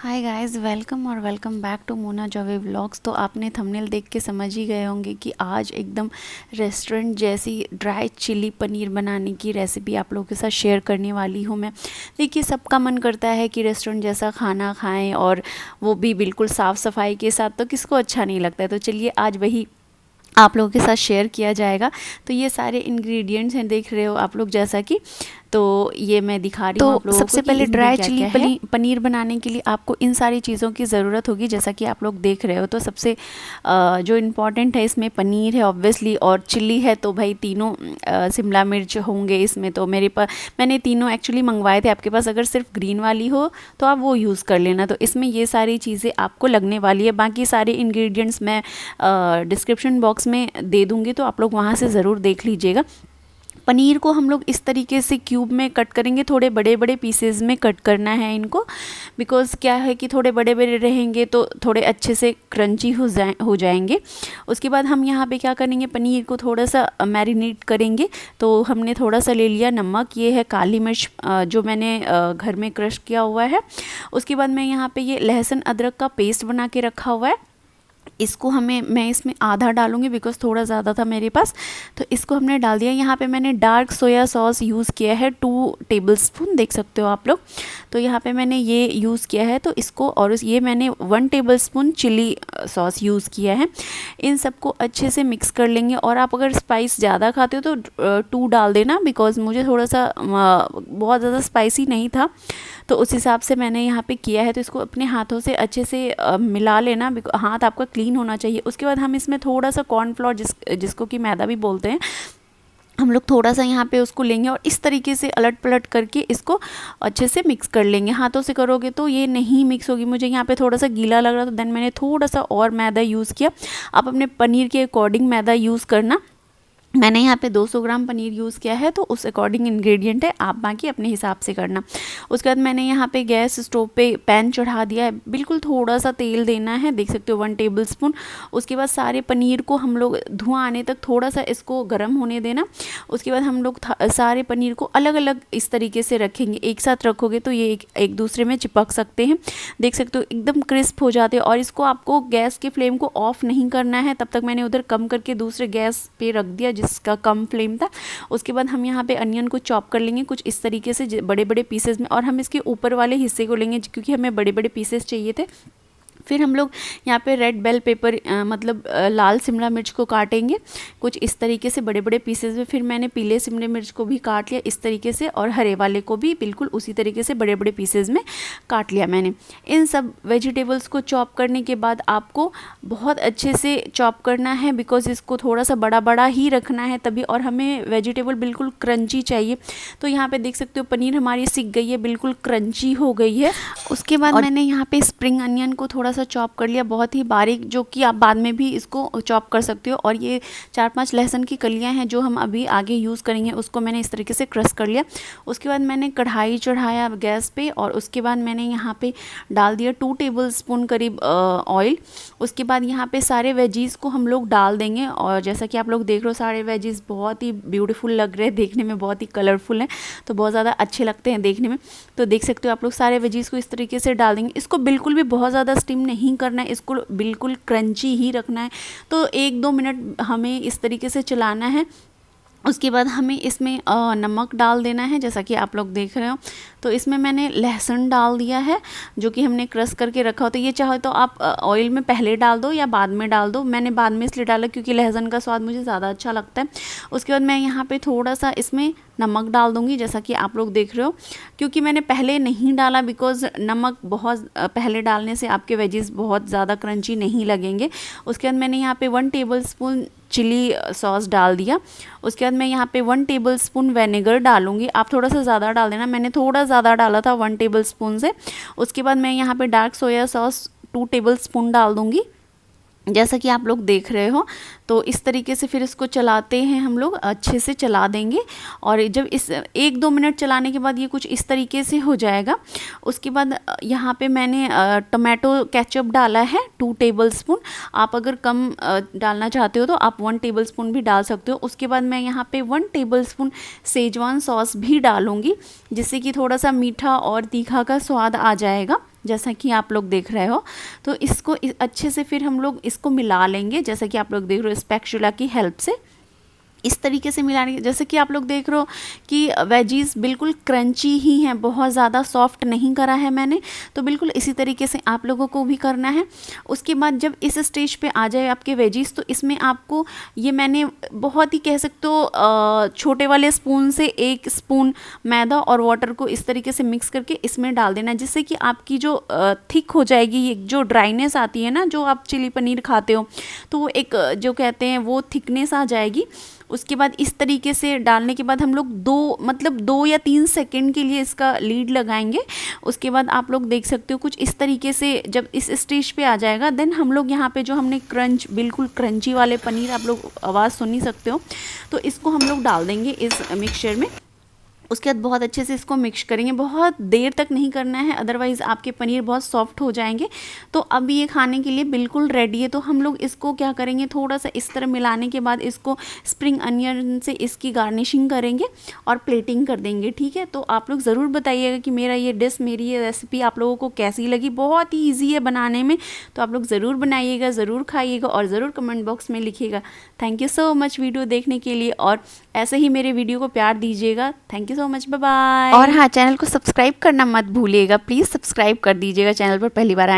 हाय guys, welcome और welcome back to Mona Jowe vlogs. तो आपने थंबनेल देख के समझ ही गए होंगे कि आज एकदम रेस्टोरेंट जैसी ड्राई चिली पनीर बनाने की रेसिपी आप लोगों के साथ शेयर करने वाली हूँ मैं। देखिए, सबका मन करता है कि रेस्टोरेंट जैसा खाना खाएं और वो भी बिल्कुल साफ़ सफाई के साथ। तो किसको अच्छा नहीं लगता है। तो चलिए आज वही आप लोगों के साथ शेयर किया जाएगा। तो ये सारे इंग्रेडिएंट्स हैं, देख रहे हो आप लोग जैसा कि। तो ये मैं दिखा रही हूँ आप लोगों को सबसे कि पहले इनमें ड्राई क्या चिली क्या है। पनीर बनाने के लिए आपको इन सारी चीज़ों की ज़रूरत होगी, जैसा कि आप लोग देख रहे हो। तो सबसे जो इम्पोर्टेंट है इसमें पनीर है ऑब्वियसली, और चिली है। तो भाई तीनों शिमला मिर्च होंगे इसमें। तो मेरे पास मैंने तीनों एक्चुअली मंगवाए थे। आपके पास अगर सिर्फ ग्रीन वाली हो तो आप वो यूज़ कर लेना। तो इसमें ये सारी चीज़ें आपको लगने वाली है। बाकी सारे इंग्रेडिएंट्स मैं डिस्क्रिप्शन बॉक्स में दे दूँगी, तो आप लोग वहाँ से ज़रूर देख लीजिएगा। पनीर को हम लोग इस तरीके से क्यूब में कट करेंगे, थोड़े बड़े बड़े पीसेज में कट करना है इनको। बिकॉज़ क्या है कि थोड़े बड़े बड़े रहेंगे तो थोड़े अच्छे से क्रंची हो जाएंगे। उसके बाद हम यहाँ पे क्या करेंगे, पनीर को थोड़ा सा मैरिनेट करेंगे। तो हमने थोड़ा सा ले लिया नमक, ये है काली मिर्च जो मैंने घर में क्रश किया हुआ है। उसके बाद मैं यहाँ पे ये लहसुन अदरक का पेस्ट बना के रखा हुआ है। इसको मैं इसमें आधा डालूंगी बिकॉज़ थोड़ा ज़्यादा था मेरे पास। तो इसको हमने डाल दिया। यहाँ पे मैंने डार्क सोया सॉस यूज़ किया है 2 टेबलस्पून, देख सकते हो आप लोग। तो यहाँ पे मैंने ये यूज़ किया है। तो इसको, और ये मैंने 1 टेबलस्पून चिली सॉस यूज़ किया है। इन सबको अच्छे से मिक्स कर लेंगे। और आप अगर स्पाइस ज़्यादा खाते हो तो 2 डाल देना, बिकॉज़ मुझे थोड़ा सा बहुत ज़्यादा स्पाइसी नहीं था। तो उस हिसाब से मैंने यहाँ पे किया है। तो इसको अपने हाथों से अच्छे से मिला लेना। हाथ आपका क्लीन होना चाहिए। उसके बाद हम इसमें थोड़ा सा कॉर्नफ्लोर जिसको कि मैदा भी बोलते हैं, हम लोग थोड़ा सा यहाँ पे उसको लेंगे और इस तरीके से अलट पलट करके इसको अच्छे से मिक्स कर लेंगे। हाथों से करोगे तो ये नहीं मिक्स होगी। मुझे यहाँ पे थोड़ा सा गीला लग रहा, तो देन मैंने थोड़ा सा और मैदा यूज़ किया। आप अपने पनीर के अकॉर्डिंग मैदा यूज़ करना। मैंने यहाँ पे 200 ग्राम पनीर यूज़ किया है, तो उस अकॉर्डिंग इंग्रेडिएंट है, आप बाकी अपने हिसाब से करना। उसके बाद मैंने यहाँ पे गैस स्टोव पे पैन चढ़ा दिया है। बिल्कुल थोड़ा सा तेल देना है, देख सकते हो 1 टेबलस्पून। उसके बाद सारे पनीर को हम लोग धुआं आने तक थोड़ा सा इसको गर्म होने देना। उसके बाद हम लोग सारे पनीर को अलग अलग इस तरीके से रखेंगे। एक साथ रखोगे तो ये एक दूसरे में चिपक सकते हैं। देख सकते हो एकदम क्रिस्प हो जाते हैं। और इसको आपको गैस के फ्लेम को ऑफ नहीं करना है। तब तक मैंने उधर कम करके दूसरे गैस पे रख दिया जिसका कम फ्लेम था। उसके बाद हम यहाँ पे अनियन को चॉप कर लेंगे कुछ इस तरीके से बड़े बड़े पीसेस में। और हम इसके ऊपर वाले हिस्से को लेंगे क्योंकि हमें बड़े बड़े पीसेस चाहिए थे। फिर हम लोग यहाँ पे रेड बेल पेपर मतलब लाल शिमला मिर्च को काटेंगे कुछ इस तरीके से बड़े बड़े पीसेस में। फिर मैंने पीले शिमला मिर्च को भी काट लिया इस तरीके से, और हरे वाले को भी बिल्कुल उसी तरीके से बड़े बड़े पीसेस में काट लिया मैंने। इन सब वेजिटेबल्स को चॉप करने के बाद आपको बहुत अच्छे से चॉप करना है, बिकॉज इसको थोड़ा सा बड़ा बड़ा ही रखना है तभी। और हमें वेजिटेबल बिल्कुल क्रंची चाहिए। तो यहाँ पे देख सकते हो पनीर हमारी सिक गई है, बिल्कुल क्रंची हो गई है। उसके बाद मैंने यहाँ पे स्प्रिंग अनियन को थोड़ा सा चॉप कर लिया बहुत ही बारीक, जो कि आप बाद में भी इसको चॉप कर सकते हो। और ये 4-5 लहसुन की कलियां हैं जो हम अभी आगे यूज़ करेंगे, उसको मैंने इस तरीके से क्रश कर लिया। उसके बाद मैंने कढ़ाई चढ़ाया गैस पे, और उसके बाद मैंने यहाँ पे डाल दिया 2 टेबलस्पून करीब ऑयल। उसके बाद यहाँ पे सारे वेजीज़ को हम लोग डाल देंगे। और जैसा कि आप लोग देख रहे हो सारे वेजीज़ बहुत ही ब्यूटीफुल लग रहे हैं, देखने में बहुत ही कलरफुल हैं, तो बहुत ज़्यादा अच्छे लगते हैं देखने में। तो देख सकते हो आप लोग सारे वेजीज़ को इस तरीके से डाल देंगे। इसको बिल्कुल भी बहुत ज़्यादा स्टीम नहीं करना है, इसको बिल्कुल क्रंची ही रखना है। तो 1-2 मिनट हमें इस तरीके से चलाना है। उसके बाद हमें इसमें नमक डाल देना है, जैसा कि आप लोग देख रहे हो। तो इसमें मैंने लहसुन डाल दिया है जो कि हमने क्रश करके रखा हो। तो ये चाहे तो आप ऑयल में पहले डाल दो या बाद में डाल दो। मैंने बाद में इसलिए डाला क्योंकि लहसुन का स्वाद मुझे ज़्यादा अच्छा लगता है। उसके बाद मैं यहाँ पे थोड़ा सा इसमें नमक डाल दूँगी, जैसा कि आप लोग देख रहे हो। क्योंकि मैंने पहले नहीं डाला बिकॉज़ नमक बहुत पहले डालने से आपके वेजीज़ बहुत ज़्यादा क्रंची नहीं लगेंगे। उसके बाद मैंने यहाँ पे 1 टेबलस्पून चिली सॉस डाल दिया। उसके बाद मैं यहाँ पे 1 टेबलस्पून विनेगर डालूंगी। आप थोड़ा सा ज़्यादा डाल देना, मैंने थोड़ा ज़्यादा डाला था 1 टेबलस्पून से। उसके बाद मैं यहाँ पे डार्क सोया सॉस 2 टेबलस्पून डाल दूँगी, जैसा कि आप लोग देख रहे हो। तो इस तरीके से फिर इसको चलाते हैं, हम लोग अच्छे से चला देंगे। और जब इस 1-2 मिनट चलाने के बाद ये कुछ इस तरीके से हो जाएगा। उसके बाद यहाँ पे मैंने टोमेटो केचप डाला है 2 टेबलस्पून। आप अगर कम डालना चाहते हो तो आप 1 टेबलस्पून भी डाल सकते हो। उसके बाद मैं यहाँ पे 1 टेबलस्पून सेजवान सॉस भी डालूँगी, जिससे कि थोड़ा सा मीठा और तीखा का स्वाद आ जाएगा। जैसा कि आप लोग देख रहे हो। तो इसको अच्छे से फिर हम लोग इसको मिला लेंगे, जैसा कि आप लोग देख रहे हो स्पैचुला की हेल्प से इस तरीके से मिलाने। जैसे कि आप लोग देख रहे हो कि वेजीज बिल्कुल क्रंची ही हैं, बहुत ज़्यादा सॉफ्ट नहीं करा है मैंने, तो बिल्कुल इसी तरीके से आप लोगों को भी करना है। उसके बाद जब इस स्टेज पे आ जाए आपके वेजीज, तो इसमें आपको ये मैंने बहुत ही कह सकते हो छोटे वाले स्पून से 1 स्पून मैदा और वाटर को इस तरीके से मिक्स करके इसमें डाल देना, जिससे कि आपकी जो थिक हो जाएगी, ये जो ड्राइनेस आती है ना जो आप चिली पनीर खाते हो, तो वो एक जो कहते हैं वो थिकनेस आ जाएगी। उसके बाद इस तरीके से डालने के बाद हम लोग 2 या 3 सेकंड के लिए इसका लीड लगाएंगे। उसके बाद आप लोग देख सकते हो कुछ इस तरीके से जब इस स्टेज पे आ जाएगा, देन हम लोग यहाँ पे जो हमने बिल्कुल क्रंची वाले पनीर, आप लोग आवाज़ सुन ही सकते हो, तो इसको हम लोग डाल देंगे इस मिक्सचर में। उसके बाद बहुत अच्छे से इसको मिक्स करेंगे, बहुत देर तक नहीं करना है, अदरवाइज़ आपके पनीर बहुत सॉफ्ट हो जाएंगे। तो अब ये खाने के लिए बिल्कुल रेडी है। तो हम लोग इसको क्या करेंगे, थोड़ा सा इस तरह मिलाने के बाद इसको स्प्रिंग अनियन से इसकी गार्निशिंग करेंगे और प्लेटिंग कर देंगे, ठीक है। तो आप लोग ज़रूर बताइएगा कि मेरी ये रेसिपी आप लोगों को कैसी लगी। बहुत ही ईजी है बनाने में, तो आप लोग ज़रूर बनाइएगा, ज़रूर खाइएगा और ज़रूर कमेंट बॉक्स में लिखिएगा। Thank you so much video देखने के लिए, और ऐसे ही मेरे वीडियो को प्यार दीजिएगा। Thank you so much, bye bye. और हाँ, चैनल को सब्सक्राइब करना मत भूलिएगा, प्लीज़ सब्सक्राइब कर दीजिएगा, चैनल पर पहली बार आए